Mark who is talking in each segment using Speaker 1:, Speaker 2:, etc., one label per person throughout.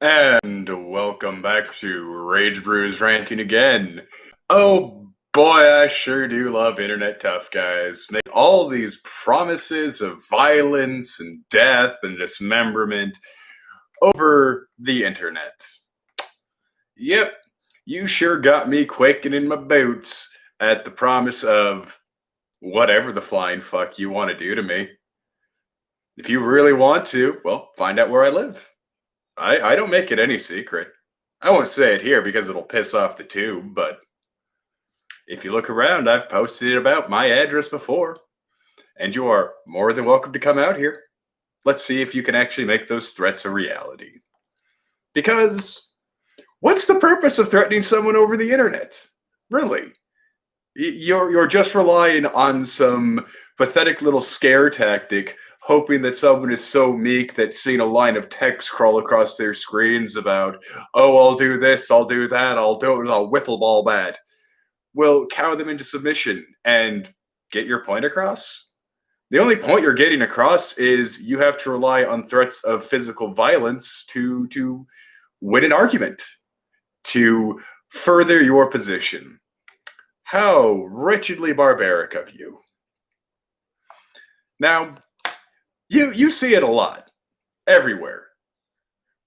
Speaker 1: And welcome back to Ragebrew's Ranting again. Oh boy, I sure do love internet tough guys. Make all these promises of violence and death and dismemberment over the internet. Yep, you sure got me quaking in my boots at the promise of whatever the flying fuck you want to do to me. If you really want to, well, find out where I live. I don't make it any secret. I won't say it here because it'll piss off the tube, but if you look around, I've posted about my address before, and you are more than welcome to come out here. Let's see if you can actually make those threats a reality. Because what's the purpose of threatening someone over the internet? Really? You're just relying on some pathetic little scare tactic, hoping that someone is so meek that seeing a line of text crawl across their screens about, oh, I'll do this, I'll do that, I'll do it, I'll wiffle ball bat, will cow them into submission and get your point across. The only point you're getting across is you have to rely on threats of physical violence to win an argument, to further your position. How wretchedly barbaric of you. Now, you see it a lot, everywhere.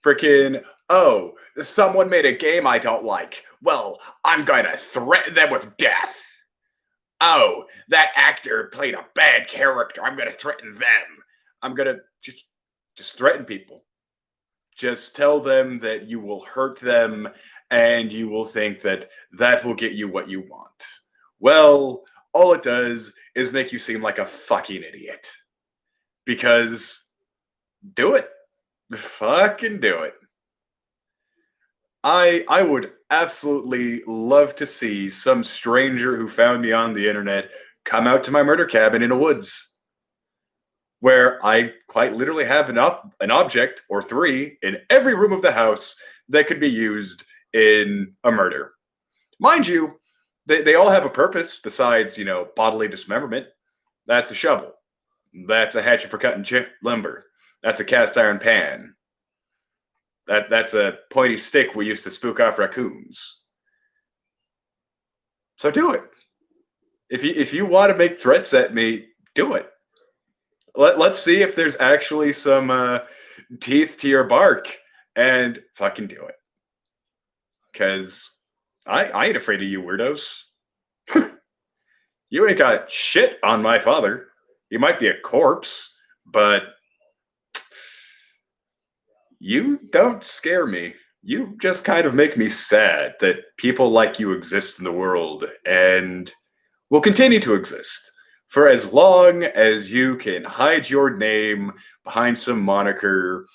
Speaker 1: Freaking, oh, someone made a game I don't like. Well, I'm going to threaten them with death. Oh, that actor played a bad character. I'm going to threaten them. I'm going to just threaten people. Just tell them that you will hurt them and you will think that that will get you what you want. Well, all it does is make you seem like a fucking idiot. Because do it. Fucking do it. I would absolutely love to see some stranger who found me on the internet come out to my murder cabin in the woods, where I quite literally have an object or three in every room of the house that could be used in a murder. Mind you, they all have a purpose besides, bodily dismemberment. That's a shovel. That's a hatchet for cutting lumber. That's a cast iron pan. That's a pointy stick we used to spook off raccoons. So do it. If you want to make threats at me, do it. Let's see if there's actually some teeth to your bark, and fucking do it. Because I ain't afraid of you weirdos. You ain't got shit on my father. He might be a corpse, but you don't scare me. You just kind of make me sad that people like you exist in the world and will continue to exist for as long as you can hide your name behind some moniker,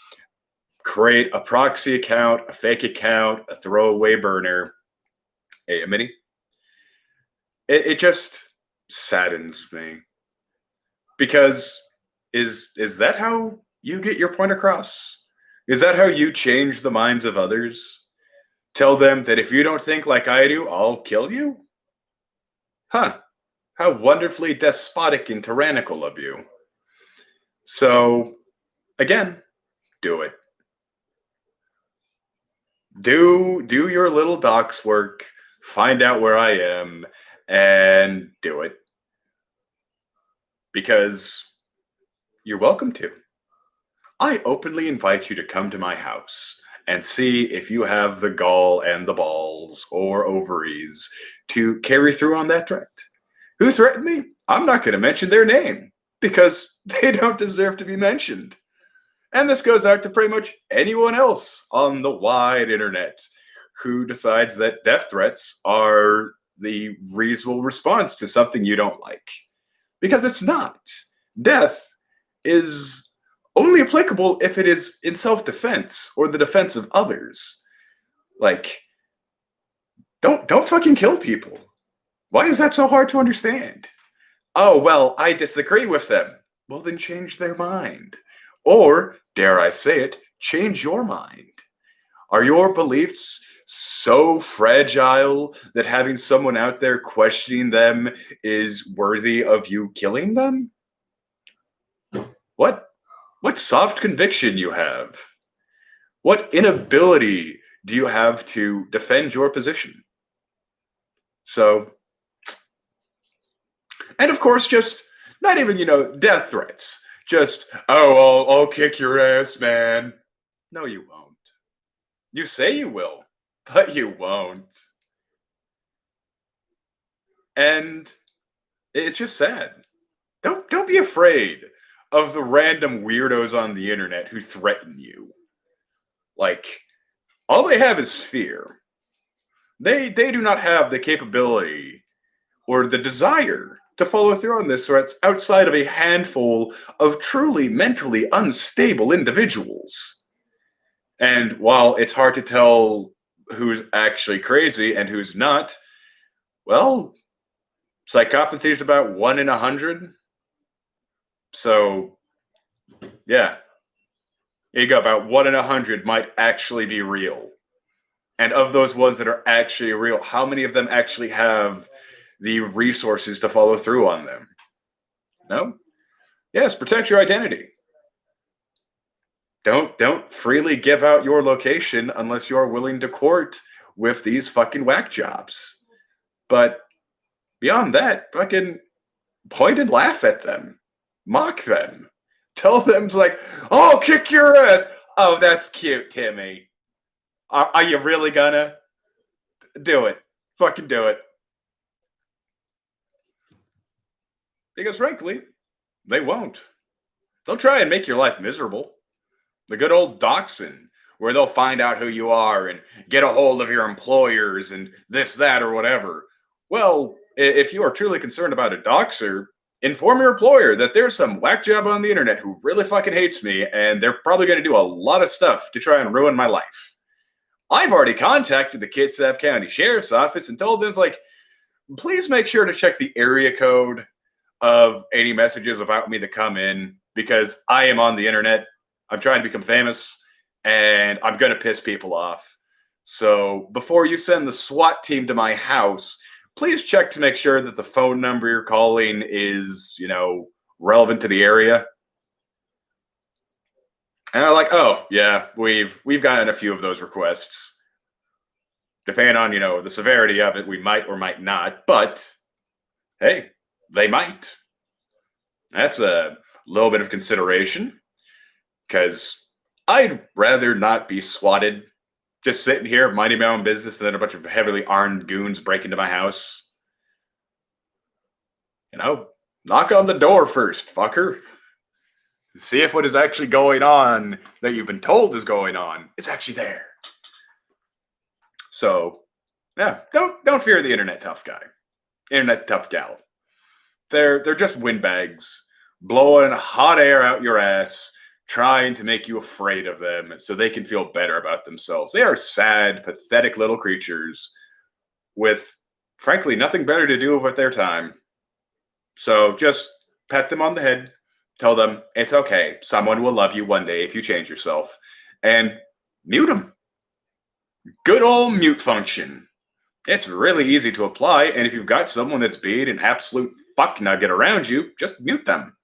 Speaker 1: create a proxy account, a fake account, a throwaway burner. Hey, a mini. It just saddens me. Because is that how you get your point across? Is that how you change the minds of others? Tell them that if you don't think like I do, I'll kill you? Huh. How wonderfully despotic and tyrannical of you. So, again, do it. Do your little docs work, find out where I am, and do it. Because you're welcome to. I openly invite you to come to my house and see if you have the gall and the balls or ovaries to carry through on that threat. Who threatened me? I'm not going to mention their name because they don't deserve to be mentioned. And this goes out to pretty much anyone else on the wide internet who decides that death threats are the reasonable response to something you don't like. Because it's not. Death is only applicable if it is in self-defense or the defense of others. Like, don't fucking kill people. Why is that so hard to understand? Oh, well, I disagree with them. Well, then change their mind. Or, dare I say it, change your mind. Are your beliefs so fragile that having someone out there questioning them is worthy of you killing them? What soft conviction you have. What inability do you have to defend your position? So, and of course, just not even, death threats. Just, oh, I'll kick your ass, man. No, you won't. You say you will, but you won't. And it's just sad. Don't be afraid of the random weirdos on the internet who threaten you. Like, all they have is fear. They do not have the capability or the desire to follow through on these threats outside of a handful of truly mentally unstable individuals. And while it's hard to tell who's actually crazy and who's not, well, psychopathy is about 1 in 100. So, yeah, here you go. About 1 in 100 might actually be real. And of those ones that are actually real, how many of them actually have the resources to follow through on them? No? Yes, protect your identity. Don't freely give out your location unless you're willing to court with these fucking whack jobs. But beyond that, fucking point and laugh at them. Mock them. Tell them, like, oh, kick your ass. Oh, that's cute, Timmy. Are you really gonna? Do it. Fucking do it. Because frankly, they won't. They'll try and make your life miserable. The good old doxing, where they'll find out who you are and get a hold of your employers and this, that, or whatever. Well, if you are truly concerned about a doxer, inform your employer that there's some whack job on the internet who really fucking hates me, and they're probably going to do a lot of stuff to try and ruin my life. I've already contacted the Kitsap County Sheriff's Office and told them, it's like, please make sure to check the area code of any messages about me that come in, because I am on the internet. I'm trying to become famous, and I'm going to piss people off. So before you send the SWAT team to my house, please check to make sure that the phone number you're calling is, relevant to the area. And I'm like, oh, yeah, we've gotten a few of those requests. Depending on, the severity of it, we might or might not. But, hey, they might. That's a little bit of consideration. Because I'd rather not be swatted just sitting here minding my own business than a bunch of heavily armed goons break into my house. Knock on the door first, fucker. See if what is actually going on that you've been told is going on is actually there. So, yeah, don't fear the internet tough guy. Internet tough gal. They're just windbags blowing hot air out your ass, trying to make you afraid of them so they can feel better about themselves. They are sad, pathetic little creatures with, frankly, nothing better to do with their time. So just pat them on the head, tell them it's okay. Someone will love you one day if you change yourself, and mute them. Good old mute function. It's really easy to apply, and if you've got someone that's being an absolute fuck nugget around you, just mute them.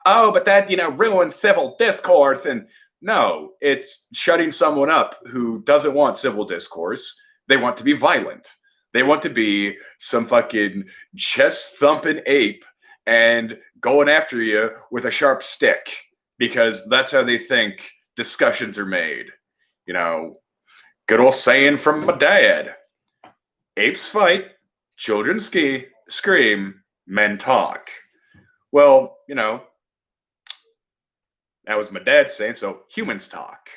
Speaker 1: Oh, but that, ruins civil discourse. And no, it's shutting someone up who doesn't want civil discourse. They want to be violent. They want to be some fucking chest-thumping ape and going after you with a sharp stick, because that's how they think discussions are made. Good old saying from my dad. Apes fight, children scream, men talk. Well, that was my dad saying, so humans talk.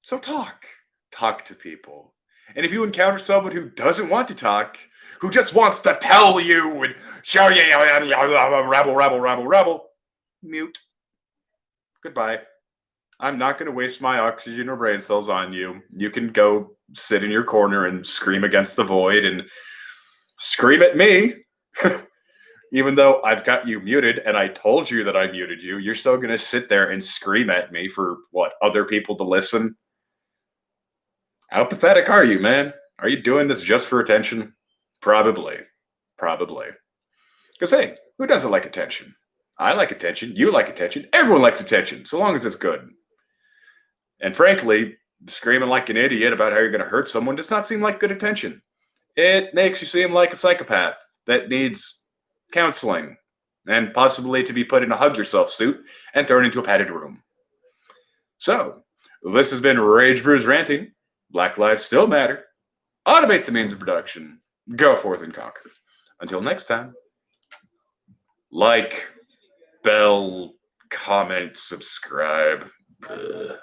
Speaker 1: So talk. Talk to people. And if you encounter someone who doesn't want to talk, who just wants to tell you and show you, rabble, mute. Goodbye. I'm not going to waste my oxygen or brain cells on you. You can go sit in your corner and scream against the void and scream at me. Even though I've got you muted and I told you that I muted you, you're still going to sit there and scream at me for what? Other people to listen? How pathetic are you, man? Are you doing this just for attention? Probably. Because, hey, who doesn't like attention? I like attention. You like attention. Everyone likes attention, so long as it's good. And frankly, screaming like an idiot about how you're going to hurt someone does not seem like good attention. It makes you seem like a psychopath that needs counseling and possibly to be put in a hug yourself suit and thrown into a padded room. So, this has been Ragebrew's Ranting. Black lives still matter. Automate the means of production. Go forth and conquer. Until next time, like, bell, comment, subscribe. Ugh.